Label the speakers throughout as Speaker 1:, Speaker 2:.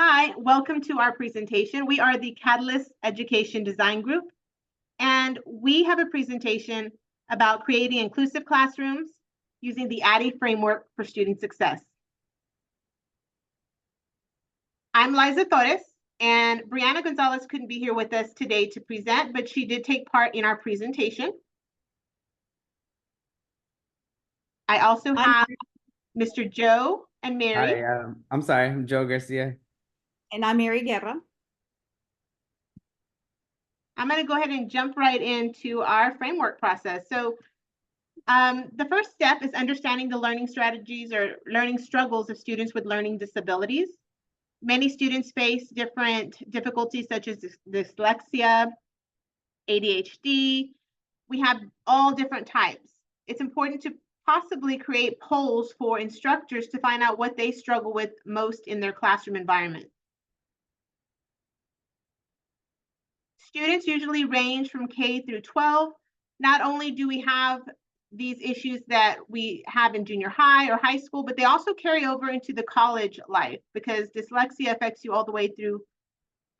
Speaker 1: Hi, welcome to our presentation. We are the Catalyst Education Design Group, and we have a presentation about creating inclusive classrooms using the ADDIE framework for student success. I'm Liza Torres, and Brianna Gonzalez couldn't be here with us today to present, but she did take part in our presentation. I also have Mr. Joe and Mary.
Speaker 2: Hi, I'm sorry, I'm Joe Garcia.
Speaker 3: And I'm Mary Guerra.
Speaker 1: I'm going to go ahead and jump right into our framework process. So the first step is understanding the learning strategies or learning struggles of students with learning disabilities. Many students face different difficulties such as dyslexia, ADHD. We have all different types. It's important to possibly create polls for instructors to find out what they struggle with most in their classroom environment. Students usually range from K through 12. Not only do we have these issues that we have in junior high or high school, but they also carry over into the college life because dyslexia affects you all the way through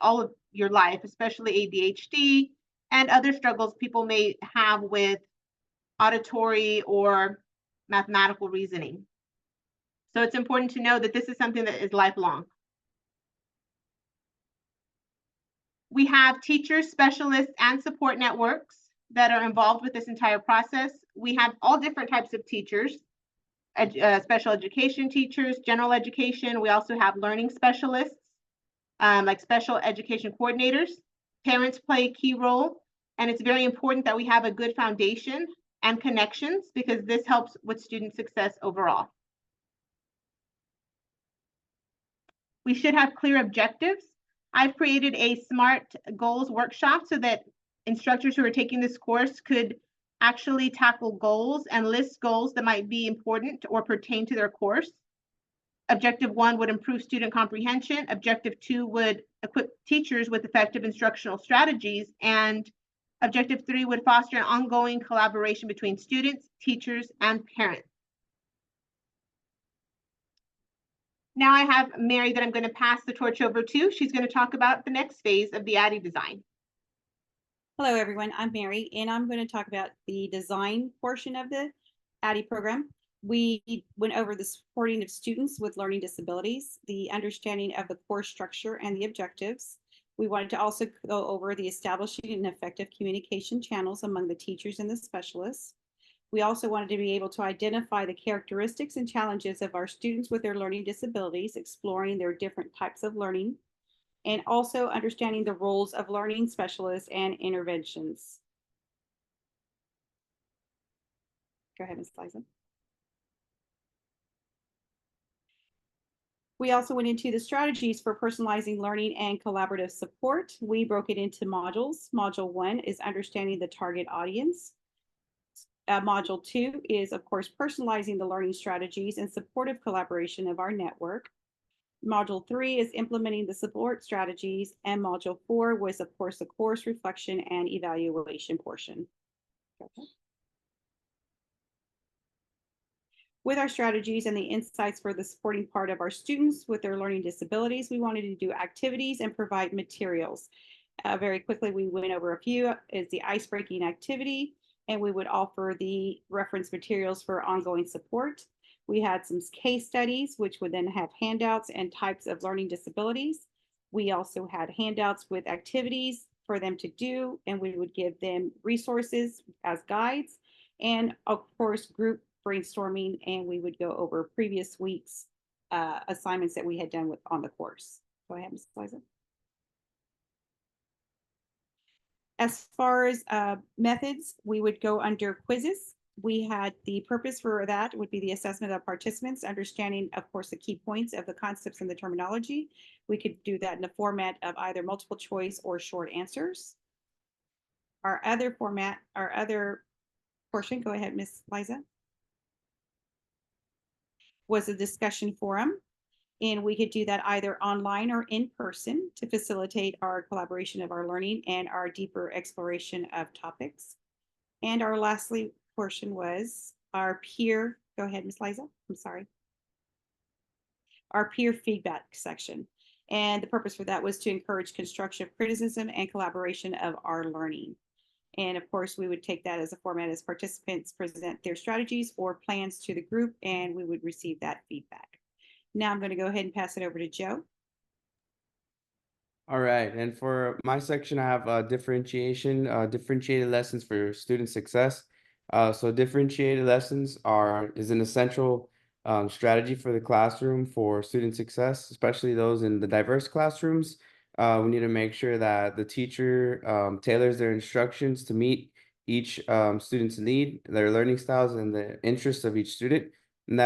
Speaker 1: all of your life, especially ADHD and other struggles people may have with auditory or mathematical reasoning. So it's important to know that this is something that is lifelong. We have teachers, specialists, and support networks that are involved with this entire process. We have all different types of teachers, special education teachers, general education. We also have learning specialists, like special education coordinators. Parents play a key role, and it's very important that we have a good foundation and connections because this helps with student success overall. We should have clear objectives. I've created a SMART goals workshop so that instructors who are taking this course could actually tackle goals and list goals that might be important or pertain to their course. Objective 1 would improve student comprehension. Objective 2 would equip teachers with effective instructional strategies. And Objective 3 would foster an ongoing collaboration between students, teachers, and parents. Now I have Mary that I'm going to pass the torch over to. She's going to talk about the next phase of the ADDIE design.
Speaker 3: Hello, everyone. I'm Mary, and I'm going to talk about the design portion of the ADDIE program. We went over the supporting of students with learning disabilities, the understanding of the course structure and the objectives. We wanted to also go over the establishing and effective communication channels among the teachers and the specialists. We also wanted to be able to identify the characteristics and challenges of our students with their learning disabilities, exploring their different types of learning, and also understanding the roles of learning specialists and interventions. Go ahead, Ms. Liza. We also went into the strategies for personalizing learning and collaborative support. We broke it into modules. Module 1 is understanding the target audience. Module 2 is, of course, personalizing the learning strategies and supportive collaboration of our network. Module 3 is implementing the support strategies, and Module 4 was, of course, the course reflection and evaluation portion. Okay. With our strategies and the insights for the supporting part of our students with their learning disabilities, we wanted to do activities and provide materials. Very quickly, we went over a few. Is the ice-breaking activity, and we would offer the reference materials for ongoing support. We had some case studies, which would then have handouts and types of learning disabilities. We also had handouts with activities for them to do, and we would give them resources as guides, and of course, group brainstorming, and we would go over previous week's assignments that we had done on the course. Go ahead, Ms. Liza. As far as methods, we would go under quizzes. We had the purpose for that would be the assessment of participants, understanding, of course, the key points of the concepts and the terminology. We could do that in the format of either multiple choice or short answers. Our other format, our other portion, go ahead, Ms. Liza, was a discussion forum. And we could do that either online or in person to facilitate our collaboration of our learning and our deeper exploration of topics. And our lastly portion was our peer, go ahead, Ms. Liza, I'm sorry. Our peer feedback section. And the purpose for that was to encourage constructive criticism and collaboration of our learning. And of course, we would take that as a format as participants present their strategies or plans to the group, and we would receive that feedback. Now I'm going to go ahead and pass it over to Joe.
Speaker 2: All right, and for my section, I have differentiated lessons for student success. So differentiated lessons is an essential strategy for the classroom for student success, especially those in the diverse classrooms. We need to make sure that the teacher tailors their instructions to meet each student's need, their learning styles, and the interests of each student, and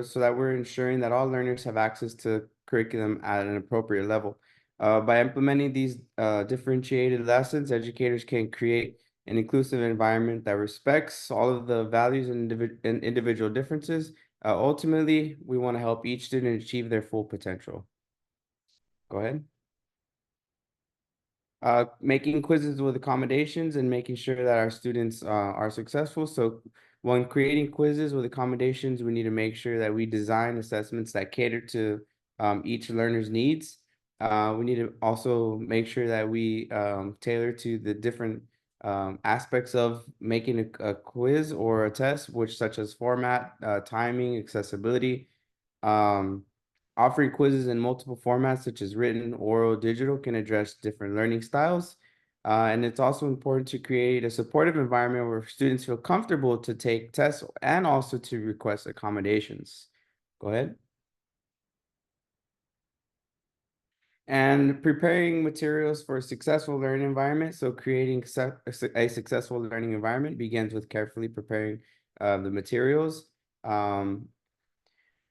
Speaker 2: so that we're ensuring that all learners have access to curriculum at an appropriate level. By implementing these differentiated lessons, educators can create an inclusive environment that respects all of the values and individual differences. Ultimately, we want to help each student achieve their full potential. Go ahead. Making quizzes with accommodations and making sure that our students are successful. So when creating quizzes with accommodations, we need to make sure that we design assessments that cater to each learner's needs. We need to also make sure that we tailor to the different aspects of making a quiz or a test, such as format, timing, accessibility. Offering quizzes in multiple formats, such as written, oral, digital, can address different learning styles. And it's also important to create a supportive environment where students feel comfortable to take tests and also to request accommodations. Go ahead. And preparing materials for a successful learning environment. So creating a successful learning environment begins with carefully preparing the materials.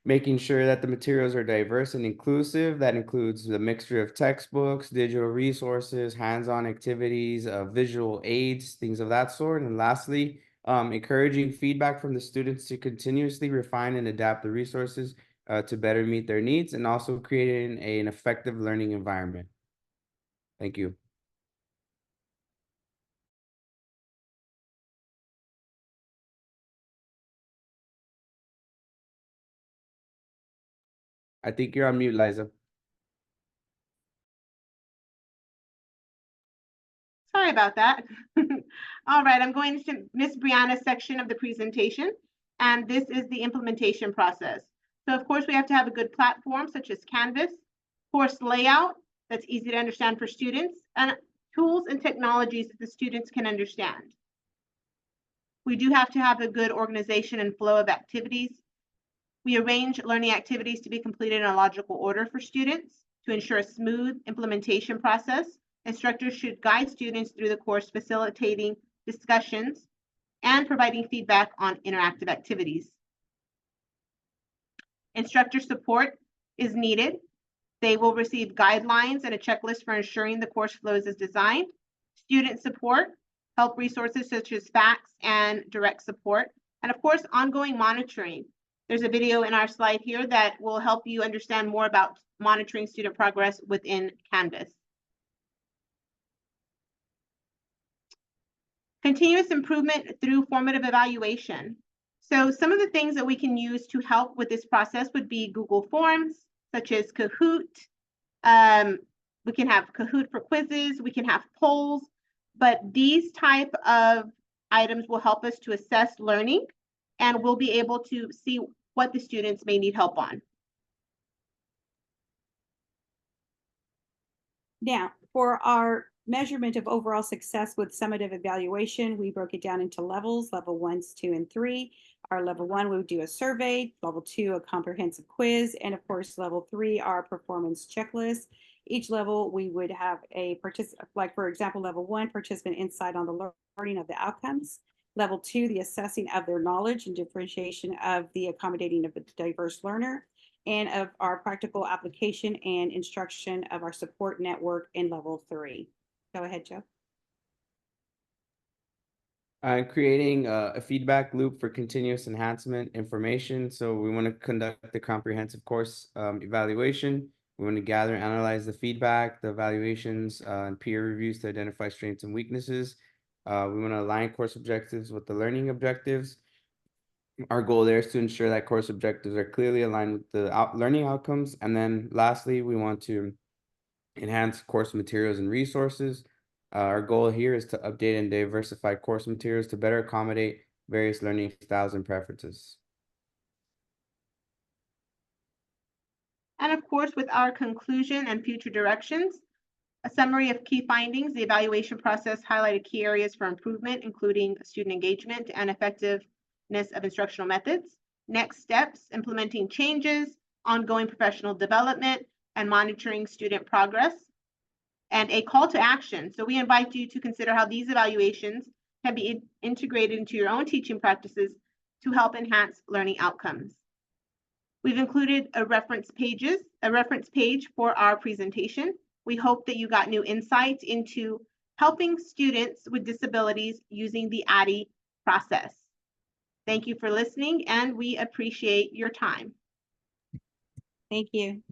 Speaker 2: Making sure that the materials are diverse and inclusive. That includes the mixture of textbooks, digital resources, hands-on activities, visual aids, things of that sort. And lastly, encouraging feedback from the students to continuously refine and adapt the resources to better meet their needs, and also creating an effective learning environment. Thank you. I think you're on mute, Liza.
Speaker 1: Sorry about that. All right, I'm going to Miss Brianna's section of the presentation, and this is the implementation process. So of course, we have to have a good platform such as Canvas, course layout that's easy to understand for students, and tools and technologies that the students can understand. We do have to have a good organization and flow of activities. We arrange learning activities to be completed in a logical order for students to ensure a smooth implementation process. Instructors should guide students through the course, facilitating discussions and providing feedback on interactive activities. Instructor support is needed. They will receive guidelines and a checklist for ensuring the course flows as designed. Student support, help resources such as facts and direct support, and of course, ongoing monitoring. There's a video in our slide here that will help you understand more about monitoring student progress within Canvas. Continuous improvement through formative evaluation. So some of the things that we can use to help with this process would be Google Forms, such as Kahoot. We can have Kahoot for quizzes, we can have polls, but these type of items will help us to assess learning, and we'll be able to see what the students may need help on.
Speaker 3: Now, for our measurement of overall success with summative evaluation, we broke it down into levels, level 1, 2, and 3. Our level 1, we would do a survey, level 2, a comprehensive quiz, and of course, level 3, our performance checklist. Each level, we would have a participant, like for example, level 1, participant insight on the learning of the outcomes. Level 2, the assessing of their knowledge and differentiation of the accommodating of a diverse learner, and of our practical application and instruction of our support network in level 3. Go ahead, Joe.
Speaker 2: Creating a feedback loop for continuous enhancement information. So we want to conduct the comprehensive course evaluation. We want to gather and analyze the feedback, the evaluations, and peer reviews to identify strengths and weaknesses. We want to align course objectives with the learning objectives. Our goal there is to ensure that course objectives are clearly aligned with the learning outcomes. And then lastly, we want to enhance course materials and resources. Our goal here is to update and diversify course materials to better accommodate various learning styles and preferences.
Speaker 1: And of course, with our conclusion and future directions, a summary of key findings, the evaluation process highlighted key areas for improvement, including student engagement and effectiveness of instructional methods. Next steps, implementing changes, ongoing professional development, and monitoring student progress. And a call to action. So we invite you to consider how these evaluations can be integrated into your own teaching practices to help enhance learning outcomes. We've included a reference page for our presentation. We hope that you got new insights into helping students with disabilities using the ADDIE process. Thank you for listening, and we appreciate your time.
Speaker 3: Thank you.